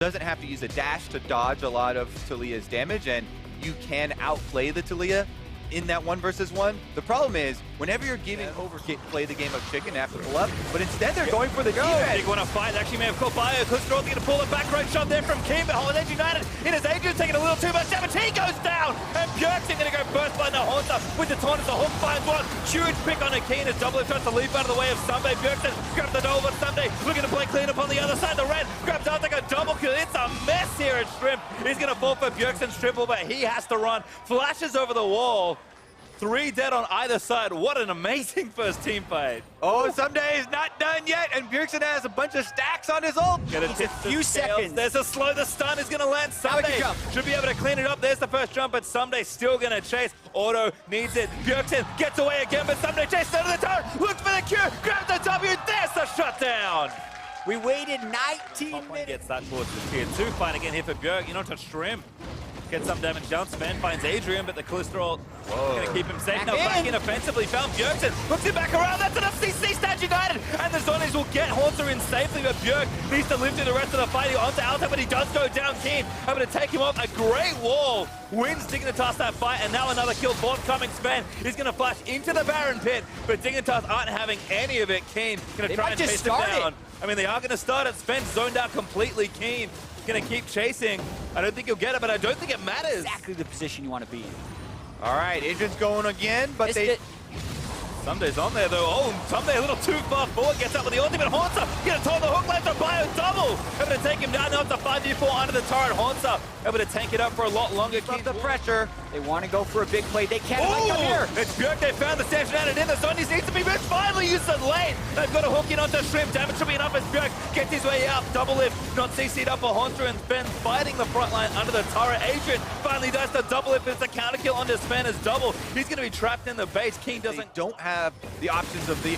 doesn't have to use a dash to dodge a lot of Talia's damage, and you can outplay the Talia in that 1 versus 1. The problem is, whenever you're giving play the game of chicken, have to pull up, but instead they're going for the defense. Big one to fight. Actually may have caught Bio. KazaLoLL's going to pull a back right shot there from Kim, but Holland United in his Adrian taking a little too much damage. He goes down, and Bjergsen going to go burst by the Haunter with the taunt as the hook finds one. Huge pick on Akeen as Double tries to leap out of the way of Sunday. Bjergsen grabs the double, but Sunday looking to play clean up on the other side. The red grabs out like a double kill. It's a mess here at Shrimp. He's going to fall for Bjergsen's triple, but he has to run. Flashes over the wall. 3 dead on either side. What an amazing first team fight. Oh, Someday is not done yet, and Bjergsen has a bunch of stacks on his ult. Gonna tip a few seconds. There's a slow. The stun is going to land. Someday should be able to clean it up. There's the first jump, but Someday still going to chase. Auto needs it. Bjergsen gets away again, but Someday chases under the tower. Looks for the Q. Grabs the W. There's the shutdown. We waited 19 minutes. Gets that towards the tier 2 fight again here for Bjerg. You know, to Shrimp. Gets some damage down. Sven finds Adrian, but the Cholesterol going to keep him safe. Now back in offensively. Found Bjergsen. Looks it back around. That's enough. CC Stat United. And the Zonies will get Haunter in safely, but Bjerg needs to live through the rest of the fight. Onto Alta, but he does go down. Keen having to take him off. A great wall. Wins Dignitas that fight, and now another kill. Forthcoming. Sven is going to flash into the Baron pit, but Dignitas aren't having any of it. Keen going to try and chase him down. I mean, they are going to start it. Sven zoned out completely. Keen going to keep chasing. I don't think he'll get it, but I don't think it matters. Exactly the position you want to be in. All right, Adrian's going again, but Sunday's on there though. Oh, Someday a little too far forward. Gets up with the ultimate. Haunter gonna toll the hook left to Bio. Double able to take him down. Now it's a 5v4 under the turret. Haunter able to tank it up for a lot longer. Keep the pressure. They want to go for a big play. They can't. Come here. It's Bjerg. They found the station out and in. The Zonies needs to be moved. Finally used it late. They've got to hook in onto Shrimp. Damage should be enough as Bjerg gets his way out. Double lift. Not CC'd up for Haunter, and Sven fighting the front line under the turret. Adrian finally does the double lift. It's a counter kill onto Sven as Double. He's going to be trapped in the base. King doesn't. They don't have the options of the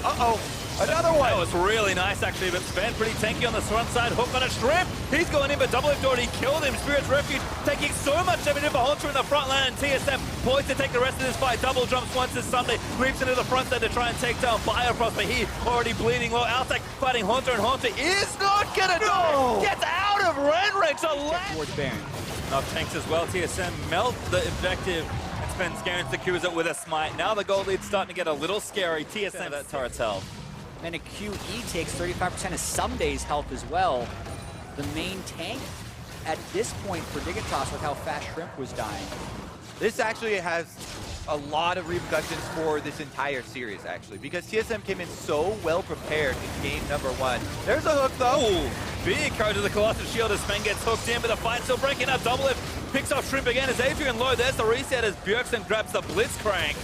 another one. That was really nice actually, but Sven pretty tanky on the front side. Hook on a Shrimp. He's going in, but Double lift already killed him. Spirit's Refuge taking so much damage for Haunter in the front line, and TSM poised to take the rest of this fight. Double jumps once as Sunday leaps into the front side to try and take down Biofrost, but he already bleeding low. Altec fighting Haunter, and Haunter is not gonna die. Gets out of range. Towards Baron. Enough tanks as well. TSM melt the invective. Sven scaring Sakusa with a smite. Now the gold lead's starting to get a little scary. TSM that turret's health. And a QE takes 35% of Sunday's health as well. The main tank at this point for Dignitas with how fast Shrimp was dying. This actually has a lot of repercussions for this entire series, actually, because TSM came in so well prepared in game number 1. There's a hook, though. Ooh, big card to the Colossus Shield as Sven gets hooked in, but the fight still breaking up. Double lift picks off Shrimp again as Adrian low. There's the reset as Bjergsen grabs the Blitzcrank.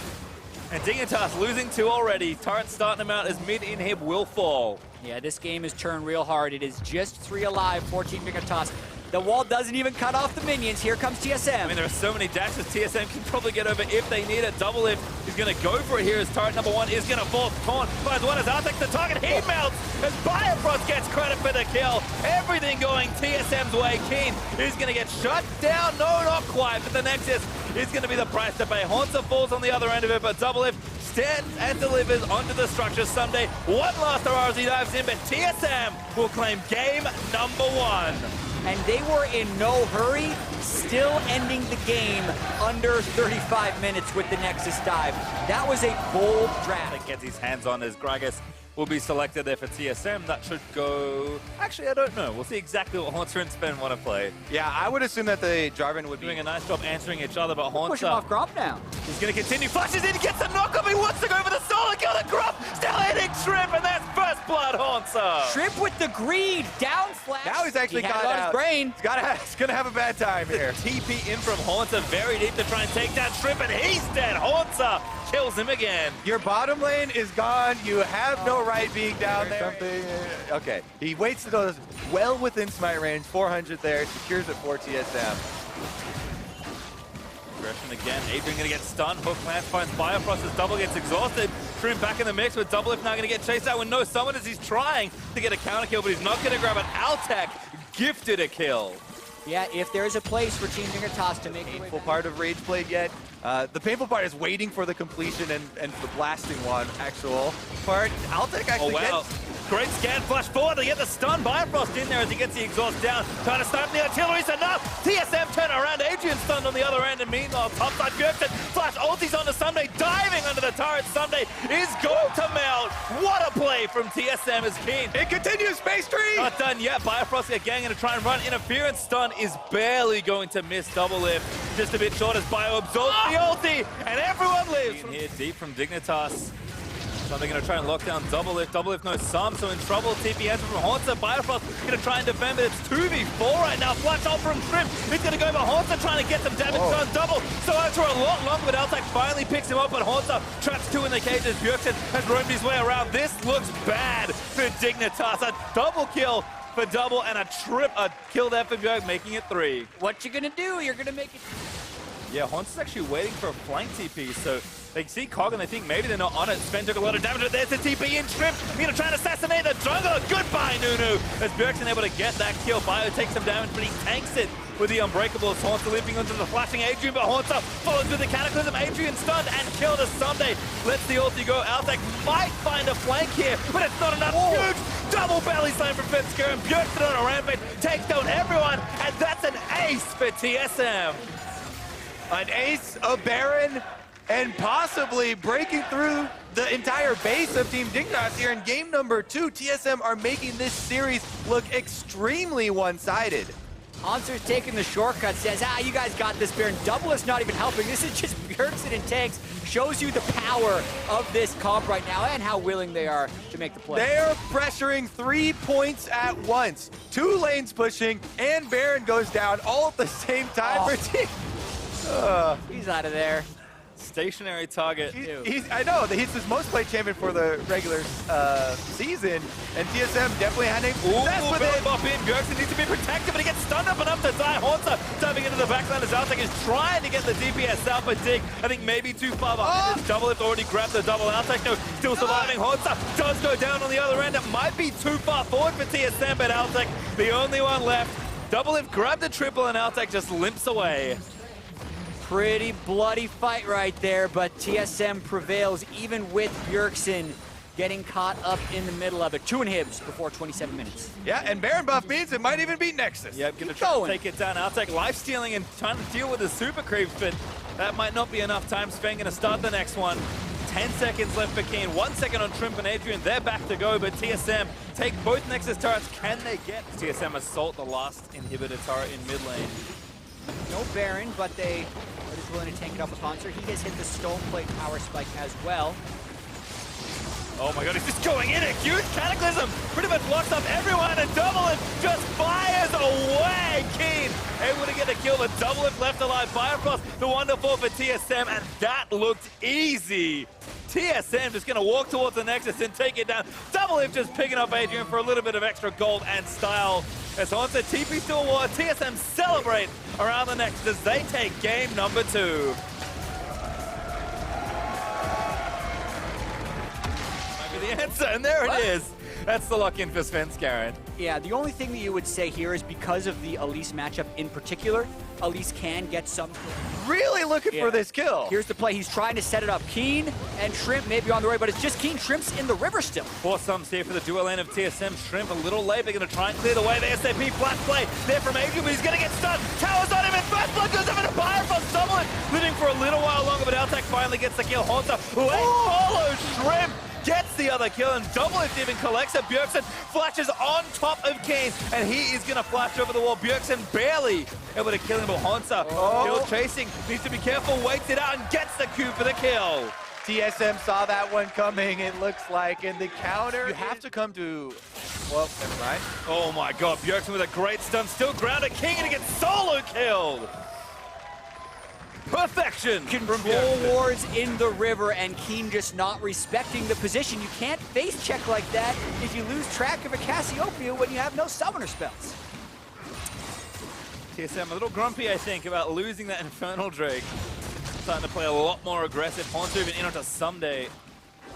And Dignitas losing 2 already. Turret starting them out as mid-inhib will fall. Yeah, this game is turned real hard. It is just 3 alive, 14 Dignitas. The wall doesn't even cut off the minions. Here comes TSM. I mean, there are so many dashes TSM can probably get over if they need it. Double lift is going to go for it here as turret number 1 is going to fall. Taunt finds one as Artek the target. He melts as Biofrost gets credit for the kill. Everything going TSM's way. Keen is going to get shut down. No, not quite, but the Nexus is going to be the price to pay. Haunter falls on the other end of it, but Double lift stands and delivers onto the structure. Someday one last hurrah as he dives in, but TSM will claim game number 1. And they were in no hurry, still ending the game under 35 minutes with the Nexus dive. That was a bold draft. Gets his hands on as Gragas will be selected there for TSM. That should go... Actually, I don't know. We'll see exactly what Haunter and Sven want to play. Yeah, I would assume that the Jarvan would be doing a nice job answering each other, but Haunter... Push him off Grump now. He's going to continue. Flashes in, gets the knock-off. He wants to go for the solo kill. The Grump still hitting Shrimp, and that's first blood Haunter. Shrimp with the greed. Down flash. Now he's actually got it on his brain. He's going to have a bad time here. TP in from Haunter, very deep to try and take down Shrimp, and he's dead. Haunter kills him again. Your bottom lane is gone. You have no right being down there. Okay, he waits to go well within smite range. 400 there, secures it for TSM. Aggression again. Adrian going to get stunned. Hook Lance finds Biofrost as Double gets exhausted. Shrimp back in the mix with Double if now going to get chased out with no summon as he's trying to get a counter kill, but he's not going to grab it. Altec gifted a kill. Yeah, if there's a place for Team Dignitas to make the painful part of Rage played yet. The painful part is waiting for the completion and the blasting one actual part. Altec actually gets Great scan, flash forward, they get the stun. Bifrost in there as he gets the exhaust down. Trying to snipe the artillery's enough. TSM turn around, Adrian stunned on the other end, and meanwhile, topside Bjergsen, flash ultis onto Sunday, diving under the turret. Sunday is going to melt. What a play from TSM as Keen. It continues, Space Tree! Not done yet. Bifrost again going to try and run. Interference stun is barely going to miss double lift. Just a bit short as Bio absorbs the ulti, and everyone lives. Here deep from Dignitas. So they're going to try and lock down double lift. Double lift knows some, so in trouble. TP answer from Haunter. Bifrost going to try and defend, but it's 2v4 right now. Flash ult from Shrimp. He's going to go for Haunter, trying to get some damage done. Double. So after a lot longer, but Altec finally picks him up, but Haunter traps 2 in the cages. Bjergsen has roamed his way around. This looks bad for Dignitas. A double kill for double and a kill there for Bjerg, making it 3. What you gonna do? You're gonna make it. Yeah, Haunter's actually waiting for a flank TP, so they see Cog and they think maybe they're not on it. Sven took a lot of damage, but there's the TP in Shrimp. He's gonna try and assassinate the jungler. Goodbye, Nunu. As Bjergsen able to get that kill. Bio takes some damage, but he tanks it with the Unbreakable. Haunter leaping onto the flashing Adrian, but Haunter follows with the Cataclysm. Adrian stunned and killed as Sunday lets the ulti go. Altec might find a flank here, but it's not enough. Huge double belly slam from Fensker, and Bjergsen on a rampage takes down everyone, and that's an ace for TSM. An ace, a Baron, and possibly breaking through the entire base of Team Dignitas here in game number 2. TSM are making this series look extremely one-sided. Haunter's taking the shortcut, says, you guys got this, Baron. Double is not even helping. This is just Bjergsen and tanks. Shows you the power of this comp right now and how willing they are to make the play. They are pressuring 3 points at once. 2 lanes pushing, and Baron goes down all at the same time for Team. He's out of there. Stationary target. I know, he's the most played champion for the regular season, and TSM definitely had a success with it. Bop in. Bjergsen needs to be protected, but he gets stunned up enough to die. Haunter diving into the backline as Altec is trying to get the DPS out, but Dig, I think maybe too far behind. This double lift already grabbed the double. Altec, no, still surviving. Haunter does go down on the other end. It might be too far forward for TSM, but Altec, the only one left. Double lift grabbed the triple, and Altec just limps away. Pretty bloody fight right there, but TSM prevails even with Bjergsen getting caught up in the middle of it. 2 inhibs before 27 minutes. Yeah, and Baron buff means it might even beat Nexus. Yep, gonna try to take it down. Altec life stealing and trying to deal with the super creeps, but that might not be enough time. Sven gonna start the next one. 10 seconds left for Keen. 1 second on Shrimp and Adrian. They're back to go, but TSM take both Nexus turrets. Can they get TSM assault the last inhibitor turret in mid lane? No Baron, but they are just willing to tank it up with Haunter. He has hit the Stone Plate power spike as well. Oh my god, he's just going in. A huge Cataclysm pretty much locks up everyone, and Double Lift just fires away. Keen able to get a kill, but Double Lift left alive. Bifrost, the wonderful for TSM, and that looked easy. TSM just gonna walk towards the Nexus and take it down. Double Lift just picking up Adrian for a little bit of extra gold and style. As Haunter TP still war, TSM celebrate around the Nexus as they take game number 2. The answer, and there it is. That's the lock-in for Svenskaren. Yeah, the only thing that you would say here is because of the Elise matchup in particular, Elise can get some... Really looking for this kill. Here's the play. He's trying to set it up. Keen and Shrimp may be on the way, but it's just Keen. Shrimp's in the river still. Four sums here for the dual lane of TSM. Shrimp a little late. They're going to try and clear the way. The SAP flash play there from Adrian, but he's going to get stunned. Tower's on him, and first blood goes over to Bifrost. Double it. Living for a little while longer, but Altec finally gets the kill. Haunter, who follows Shrimp, gets the other kill, and Double Lift even collects it. Bjergsen flashes on top of Kane, and he is going to flash over the wall. Bjergsen barely able to kill him, but Haunter still chasing. Needs to be careful, waits it out, and gets the coup for the kill. TSM saw that one coming, it looks like, and the counter... You have to come to... Well, never mind. Oh my god, Bjergsen with a great stun, still grounded. King and he gets solo killed. Perfection! Control wars in the river, and Keen just not respecting the position. You can't face check like that if you lose track of a Cassiopeia when you have no summoner spells. TSM a little grumpy, I think, about losing that Infernal Drake. Starting to play a lot more aggressive. Haunter even in onto Someday.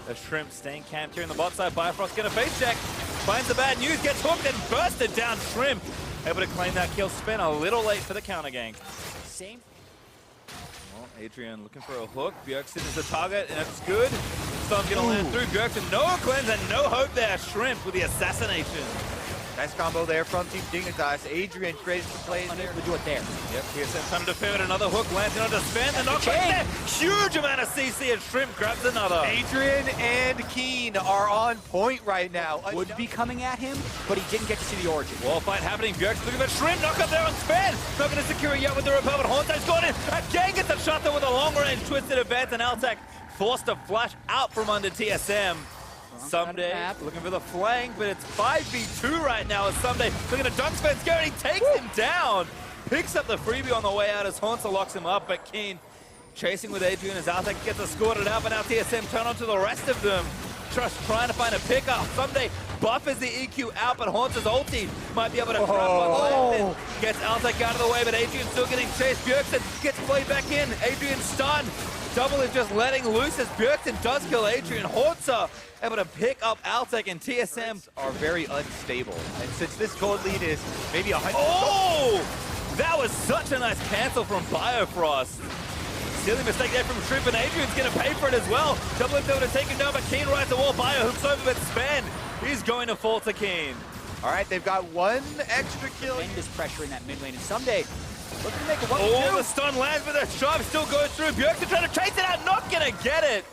The Shrimp staying camped here in the bot side. Bifrost gonna face check. Finds the bad news, gets hooked and bursted down. Shrimp able to claim that kill. Spin a little late for the counter gank. Same. Well, Adrian looking for a hook. Bjergsen is the target, and it's good. Storm's gonna land through. Bjergsen, no cleanse and no hope there. Shrimp with the assassination. Nice combo there from Team Dignitas. Adrian created some plays there. Unable to do it there. Yep, TSM trying to defend another hook, lands onto Sven, and knockback there. Huge amount of CC, and Shrimp grabs another. Adrian and Keen are on point right now. Would be coming at him, but he didn't get to see the origin. Wall fight happening. Bjergsen looking for Shrimp, knock up there on Sven. Not going to secure it yet with the repel, but Hornstein's got in. Again gets a shot there with a long range twisted advance, and Altec forced to flash out from under TSM. Someday looking for the flank, but it's 5v2 right now as Someday looking to dunk Sven's and he takes him down. Picks up the freebie on the way out as Haunter locks him up, but Keen chasing with Adrian as Altec gets escorted out, but now TSM turn on to the rest of them. Trust trying to find a pickup. Someday buffers the EQ out, but Haunter's ulti might be able to grab one. Gets Altec out of the way, but Adrian's still getting chased. Bjergsen gets played back in. Adrian stunned. Double is just letting loose as Bjergsen does kill Adrian. Haunter able to pick up Altec, and TSM are very unstable. And since this gold lead is maybe 100... Oh! That was such a nice cancel from Biofrost. Silly mistake there from Shrimp, and Adrian's going to pay for it as well. Double able to take him down, but Keen rides the wall. Bio hooks over, but Sven, he's going to fall to Keen. All right, they've got one extra kill. Tremendous pressure in that mid lane, and Someday looking to make a 1-2. Oh, the stun lands, but the shove still goes through. Bjergsen trying to chase it out, not going to get it.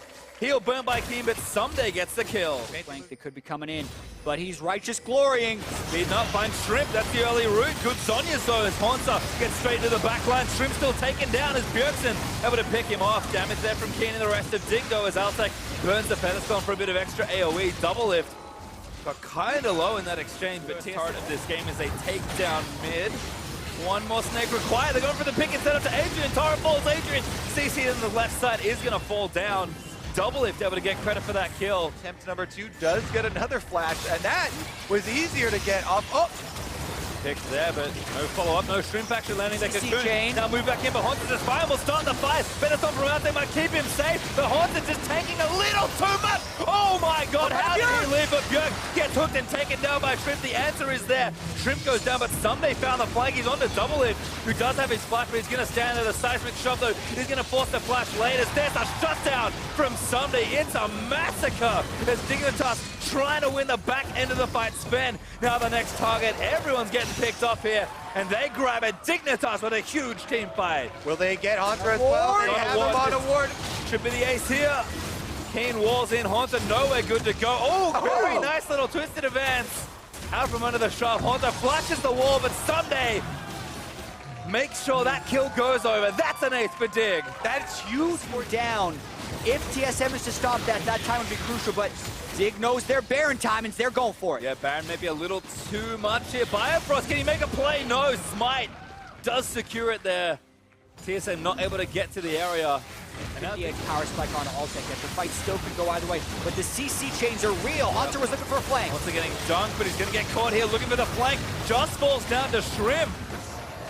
He'll burn by Keen, but Someday gets the kill. Flank, they could be coming in, but he's righteous glorying. Speeding up, finds Shrimp, that's the early route. Good Sonya's though, as Haunter gets straight to the back line. Shrimp still taken down as Bjergsen able to pick him off. Damage there from Keen and the rest of Dig though, as Altec burns the pedestal for a bit of extra AoE. Double lift. Got kind of low in that exchange, but the part of this game is they take down mid. One more snake required. They're going for the pick and set up to Adrian. Tara falls. Adrian CC on the left side is going to fall down. Double lift able to get credit for that kill. Attempt number 2 does get another flash, and that was easier to get off. Oh! Picked there, but no follow-up, no Shrimp actually landing. They could now move back in, but Haunter just fine. Will start the fight. Benetton from out there might keep him safe, but Haunter just taking a little too much. Oh my god, how did he live? But Bjerg gets hooked and taken down by Shrimp. The answer is there. Shrimp goes down, but Someday found the flank. He's on to Double Lift, who does have his flash, but he's going to stand at a seismic shot though. He's going to force the flash later. There's a shutdown from Someday. It's a massacre as Dignitas trying to win the back end of the fight. Sven, now the next target. Everyone's getting picked off here, and they grab it. Dignitas with a huge team fight. Will they get Haunter as well? They have him on a ward. Should be the ace here. Keen walls in. Haunter nowhere good to go. Oh, very nice little twisted advance. Out from under the shot. Haunter flashes the wall, but Someday makes sure that kill goes over. That's an ace for Dig. That's huge. We're down. If TSM is to stop that, that time would be crucial, but Dig knows their Baron timings, they're going for it. Yeah, Baron may be a little too much here. Biofrost, can he make a play? No, Smite does secure it there. TSM not able to get to the area. And now the power spike on Altec. The fight still could go either way, but the CC chains are real. Hunter was looking for a flank. Also getting dunked, but he's going to get caught here looking for the flank. Just falls down to Shrimp.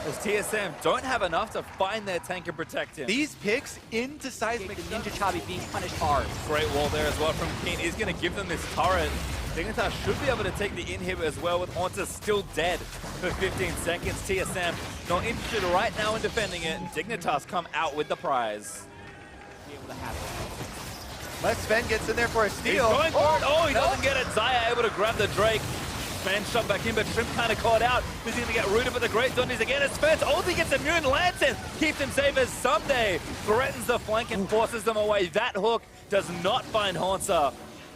As TSM don't have enough to find their tank and protect him. These picks into seismic. The Ninja Chabi being punished hard. Great wall there as well from Keen. He's going to give them this turret. Dignitas should be able to take the inhibitor as well, with Haunter still dead for 15 seconds. TSM not interested right now in defending it. Dignitas come out with the prize. Be able to have it. Les Sven gets in there for a steal. He's going for it. Oh, he doesn't get it. Zaya able to grab the Drake. Sven shot back in, but Shrimp kind of caught out. He's going to get rooted for the Great Zombies again. As Sven's ulti gets immune, lands in, keeps him safe as Someday threatens the flank and forces them away. That hook does not find Haunter,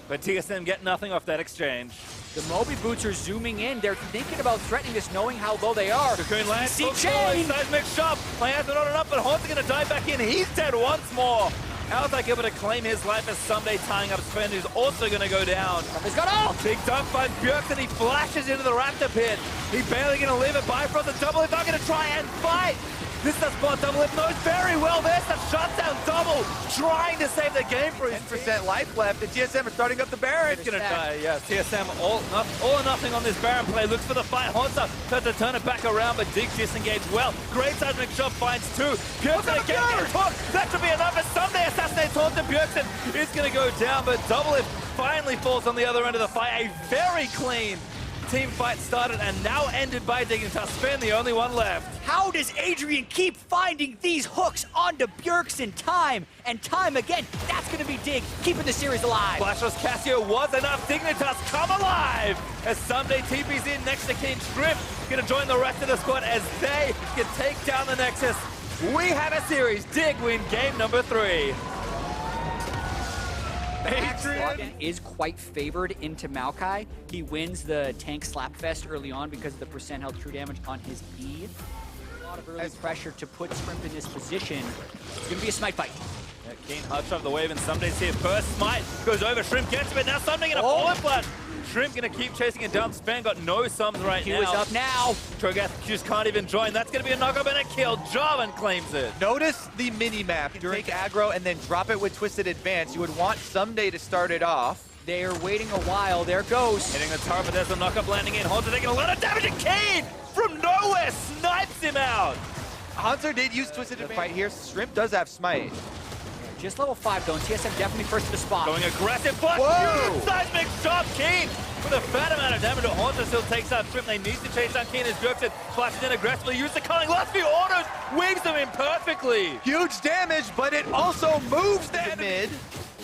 but TSM get nothing off that exchange. The Moby Boots are zooming in. They're thinking about threatening this, knowing how low they are. Cocoon lands, chain! seismic shot. Lands not enough, but Haunter's going to dive back in. He's dead once more. Altec able to claim his life as Someday tying up Sven, who's also going to go down. He's got ult! Big dunk by Bjergsen, he flashes into the Raptor pit. He's barely going to live it. Bifrost and Double Lift are going to try and fight. This is the spot Double Lift knows very well. There's the shutdown Double, trying to save the game for his 10% life left, and TSM are starting up the Baron. It's going to die, yeah. TSM all or nothing on this Baron play. Looks for the fight. Haunter tries to turn it back around, but Dig disengaged well. Great seismic shot finds two. Bjergsen again gets hooked. That should be enough as Someday assassinates Haunter. Bjergsen is going to go down, but Double Lift finally falls on the other end of the fight. A very clean team fight started and now ended by Dignitas. Sven, the only one left. How does Adrian keep finding these hooks onto Bjergsen time and time again? That's going to be Dig, keeping the series alive. Flashless Cassio was enough. Dignitas come alive as Someday TP's in next to King Shrimp. Going to join the rest of the squad as they can take down the Nexus. We have a series. Dig win game number 3. Adrian is quite favored into Maokai. He wins the tank slapfest early on because of the percent health true damage on his E. A lot of early pressure to put Shrimp in this position. It's going to be a smite fight. Yeah, Keen hugs off the wave and Someday's here first. Smite goes over. Shrimp gets him, but now Someday going to fall in flash. Shrimp going to keep chasing it down. Span got no sums right now. Q is up now. Trogath just can't even join. That's going to be a knockup and a kill. Jarvan claims it. Notice the mini-map. Take aggro and then drop it with Twisted Advance. You would want Someday to start it off. They are waiting a while. There goes. Hitting the turret, but there's a knockup landing in. Haunter taking a lot of damage, and Keen from nowhere snipes him out. Hunter did use Twisted Advance right here. Shrimp does have Smite. Just level 5 though, and TSM definitely first to the spot. Going aggressive, but Whoa! seismic shot, Keen with a fat amount of damage. Haunter still takes out Shrimp. They need to chase down Keen as Bjergsen flashes in aggressively, use the culling, last few autos, weaves them in perfectly. Huge damage, but it also moves the mid.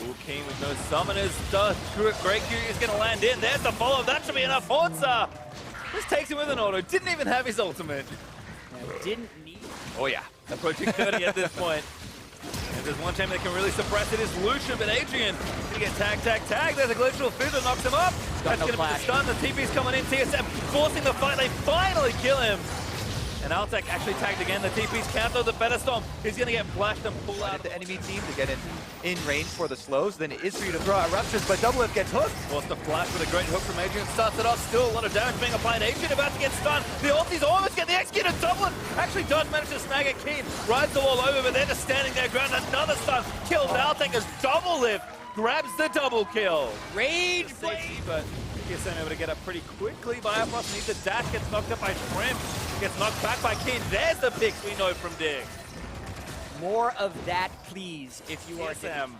Ooh, Keen with no summoners. The Great Q is going to land in. There's the follow. That should be enough. Haunter just takes him with an auto. Didn't even have his ultimate. Didn't need. Oh yeah, approaching 30 at this point. If there's one champion that can really suppress it, is Lucian, but Adrian gonna get tag. There's a glacial fizz that knocks him up. That's gonna be the stun. The TP's coming in. TSM forcing the fight. They finally kill him. And Altec actually tagged again. The TP's counter the better storm. He's gonna get flashed and pull out The enemy team to get in range for the slows. Then it is for you to throw out Ruptures, but Doublelift gets hooked. Forced the flash with a great hook from Adrian. Starts it off. Still a lot of damage being applied. Adrian about to get stunned. The ulti's almost getting the execute. And Doublelift actually does manage to snag it. Keen rides the wall over, but they're just standing their ground. Another stun kills Altec as Doublelift grabs the double kill. Rage blade. But TSM able to get up pretty quickly. Biofrost needs a dash. Gets knocked up by Shrimp. Gets knocked back by Keen. There's the picks we know from Dig. More of that, please, if you are TSM.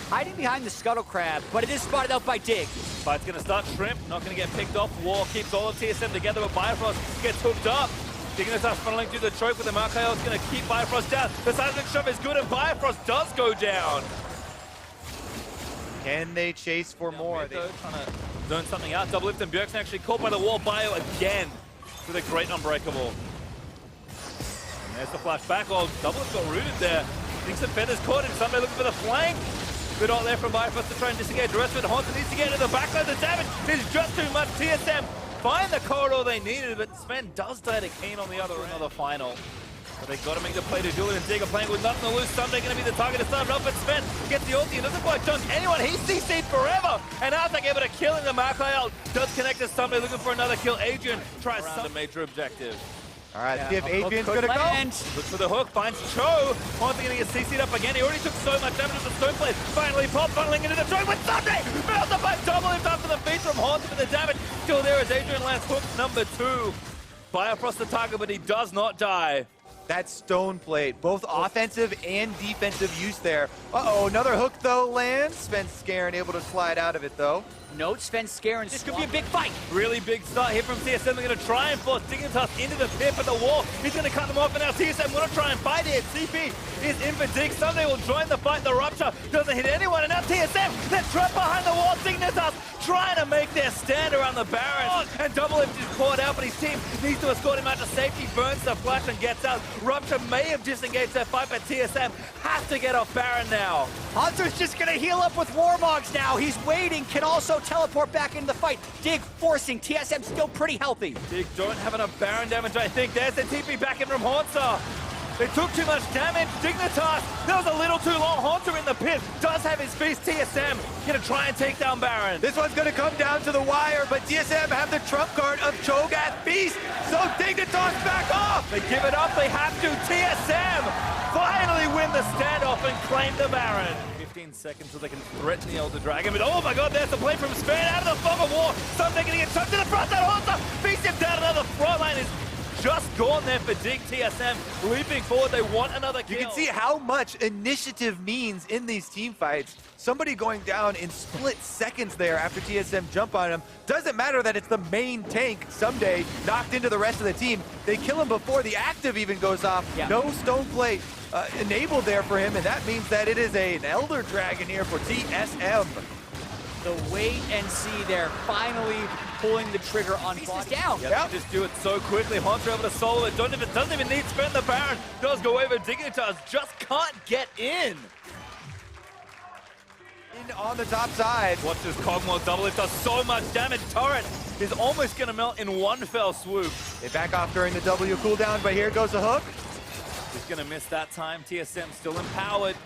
hiding behind the Scuttle Crab, but it is spotted out by Dig. Fight's gonna start. Shrimp not gonna get picked off. War keeps all of TSM together, but Biofrost gets hooked up. Dignitas funneling through the choke with the Maokai. It's gonna keep Biofrost down. The seismic shove is good, and Biofrost does go down. Can they chase for more? Trying to zone something out. Doublelift and Bjergsen actually caught by the wall. Bio again with a great unbreakable. And there's the flash back. Oh, Doublelift got rooted there. Thinks the feathers caught him. Somebody looking for the flank. Good out there from Biofrost to try and disengage. The rest of it, Haunter needs to get into the backline. The damage is just too much. TSM find the corridor they needed, but Sven does die to Keen on the other end of the final. But they got to make the play to Julian and Dig are playing with nothing to lose. Someday going to be the target to start it off, but Sven gets the ulti and doesn't quite dunk anyone. He's CC'd forever, and Altec able to kill him. The Maokai out does connect to Someday, looking for another kill. Adrian tries some major objective. All right, see if Adrian's gonna go. Looks for the hook, finds Cho. Haunter gonna get CC'd up again. He already took so much damage with the stone plate. Finally pop funneling into the choke with Someday. Fails to fight Doublelift after the feed from Haunter, but the damage still there as Adrian lands hook number 2. Biofrost the target, but he does not die. That stone plate, both offensive and defensive use there. Uh-oh, another hook though lands. Sven Scarin able to slide out of it though. Note Sven Scarin. This could be a big fight. Really big start here from TSM. They're going to try and force Dignitas into the pit at the wall. He's going to cut them off, and now TSM want to try and fight it. CP is in for Dig. Someday will join the fight. The Rupture doesn't hit anyone, and now TSM, they're trapped behind the wall. Dignitas trying to make their stand around the Baron. And Doublelift is caught out, but his team needs to escort him out to safety. Burns the flash and gets out. Rupture may have disengaged that fight, but TSM has to get off Baron now. Hunter's just gonna heal up with Warmogs now. He's waiting, can also teleport back into the fight. Dig forcing, TSM still pretty healthy. Dig don't have enough Baron damage, I think. There's the TP back in from Haunter. They took too much damage. Dignitas, that was a little too long. Haunter in the pit does have his beast. TSM gonna try and take down Baron. This one's gonna come down to the wire, but TSM have the trump card of Cho'Gath Beast, so Dignitas back off! They give it up, they have to. TSM finally win the standoff and claim the Baron. 15 seconds so they can threaten the Elder Dragon, but oh my god, there's the play from Sven out of the fog of war. Someday gonna get chucked to the front, that Haunter beats him down. Another front line is just gone there for Dig. TSM leaping forward. They want another kill. You can see how much initiative means in these team fights. Somebody going down in split seconds there after TSM jump on him. Doesn't matter that it's the main tank someday knocked into the rest of the team. They kill him before the active even goes off. Yeah. No stone plate enabled there for him, and that means that it is an Elder Dragon here for TSM. The wait and see there, finally pulling the trigger on body down. Yep. Just do it so quickly. Haunter able to solo it. Doesn't even need to spend the Baron. Does go over. Dignitas just can't get in. On the top side. Watch this Cogmore double. It does so much damage. Turret is almost going to melt in one fell swoop. They back off during the W cooldown, but here goes the hook. He's going to miss that time. TSM still empowered.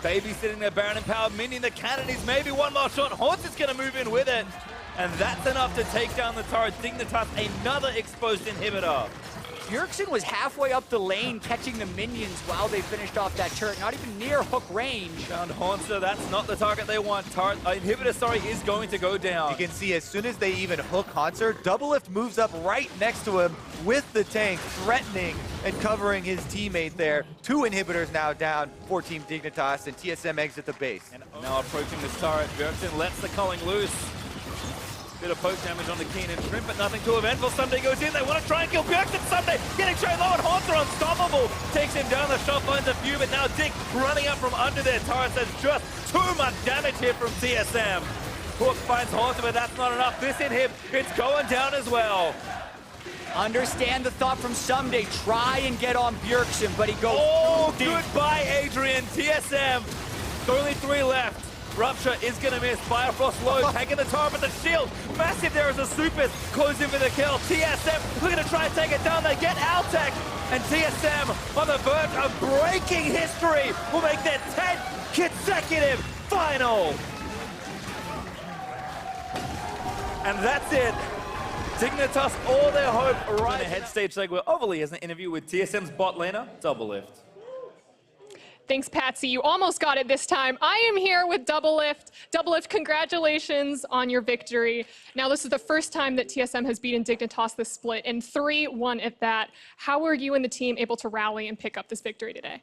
Babysitting their Baron empowered minion. The cannon is maybe one more shot. Haunts is going to move in with it. And that's enough to take down the turret. Dignitas, another exposed inhibitor. Bjergsen was halfway up the lane catching the minions while they finished off that turret, not even near hook range. Found Haunter, that's not the target they want. Inhibitor, sorry, is going to go down. You can see as soon as they even hook Haunter, Doublelift moves up right next to him with the tank, threatening and covering his teammate there. 2 inhibitors now down for Team Dignitas, and TSM exit the base. And now approaching this turret, Bjergsen lets the culling loose. Bit of poke damage on the Keen and Shrimp, but nothing too eventful. Someday goes in, they want to try and kill Bjergsen. Someday getting straight low, and Haunter unstoppable. Takes him down, the shot finds a few, but now Dig running up from under there. Torres has just too much damage here from TSM. Hook finds Haunter, but that's not enough. This inhib, it's going down as well. Understand the thought from Someday, try and get on Bjergsen, but he goes deep. Goodbye, Adrian. TSM, only 3 left. Rupture is going to miss. Firefrost low, taking the tower, but the shield massive there as the supers close in for the kill. TSM looking to try and take it down. They get Altec, and TSM on the verge of breaking history will make their 10th consecutive final. And that's it. Dignitas all their hope right ahead stage segue. Overly has an interview with TSM's bot laner, Doublelift. Thanks, Patsy. You almost got it this time. I am here with Doublelift. Doublelift, congratulations on your victory. Now, this is the first time that TSM has beaten Dignitas this split, and 3-1 at that. How were you and the team able to rally and pick up this victory today?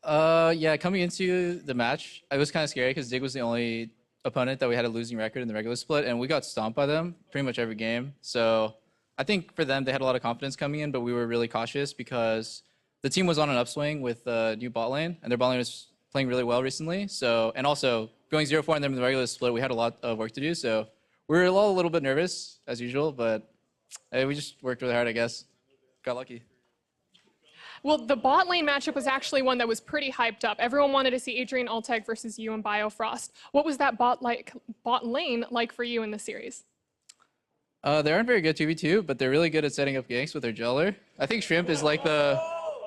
Yeah, coming into the match, it was kind of scary because Dig was the only opponent that we had a losing record in the regular split, and we got stomped by them pretty much every game. So I think for them, they had a lot of confidence coming in, but we were really cautious because the team was on an upswing with the new bot lane, and their bot lane was playing really well recently. So, and also going 0-4 on them in the regular split, we had a lot of work to do. So we were all a little bit nervous as usual, but we just worked really hard, I guess. Got lucky. Well, the bot lane matchup was actually one that was pretty hyped up. Everyone wanted to see Adrian Altec versus you and Biofrost. What was that bot lane like for you in the series? They aren't very good 2v2, but they're really good at setting up ganks with their Jeller. I think Shrimp is like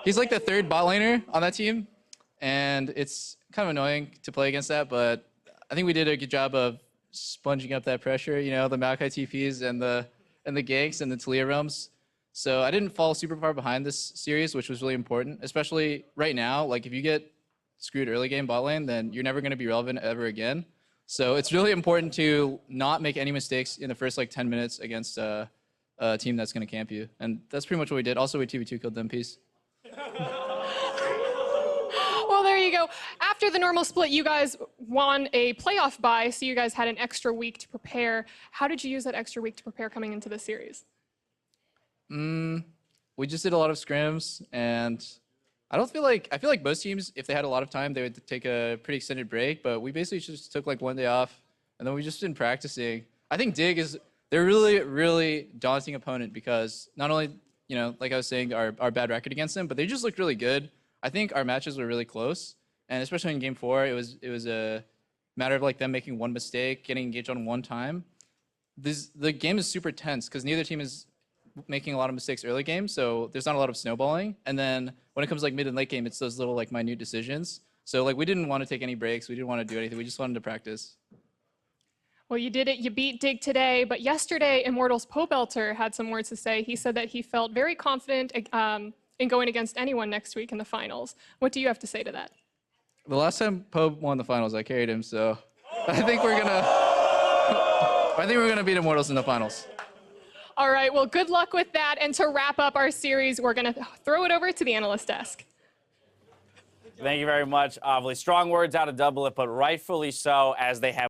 he's like the 3rd bot laner on that team, and it's kind of annoying to play against that, but I think we did a good job of sponging up that pressure, you know, the Maokai TPs and the ganks and the Talia realms. So I didn't fall super far behind this series, which was really important, especially right now. Like if you get screwed early game bot lane, then you're never going to be relevant ever again. So it's really important to not make any mistakes in the first like 10 minutes against a team that's going to camp you. And that's pretty much what we did. Also, we 2v2 killed them. Peace. Well, there you go. After the normal split, you guys won a playoff bye, so you guys had an extra week to prepare. How did you use that extra week to prepare coming into the series? We just did a lot of scrims, and I feel like most teams, if they had a lot of time, they would take a pretty extended break, but we basically just took like 1 day off, and then we just been practicing. I think Dig they're really, really daunting opponent because not only, you know, like I was saying, our bad record against them, but they just looked really good. I think our matches were really close, and especially in game 4, it was a matter of like them making one mistake, getting engaged on one time. The game is super tense because neither team is making a lot of mistakes early game, so there's not a lot of snowballing. And then when it comes like mid and late game, it's those little like minute decisions. So like we didn't want to take any breaks, we didn't want to do anything, we just wanted to practice. Well, you did it. You beat Dig today, but yesterday, Immortals Pobelter had some words to say. He said that he felt very confident in going against anyone next week in the finals. What do you have to say to that? The last time Pobe won the finals, I carried him, so I think we're gonna beat Immortals in the finals. All right, well, good luck with that. And to wrap up our series, we're going to throw it over to the analyst desk. Thank you very much, Avli. Strong words out of Double It, but rightfully so, as they have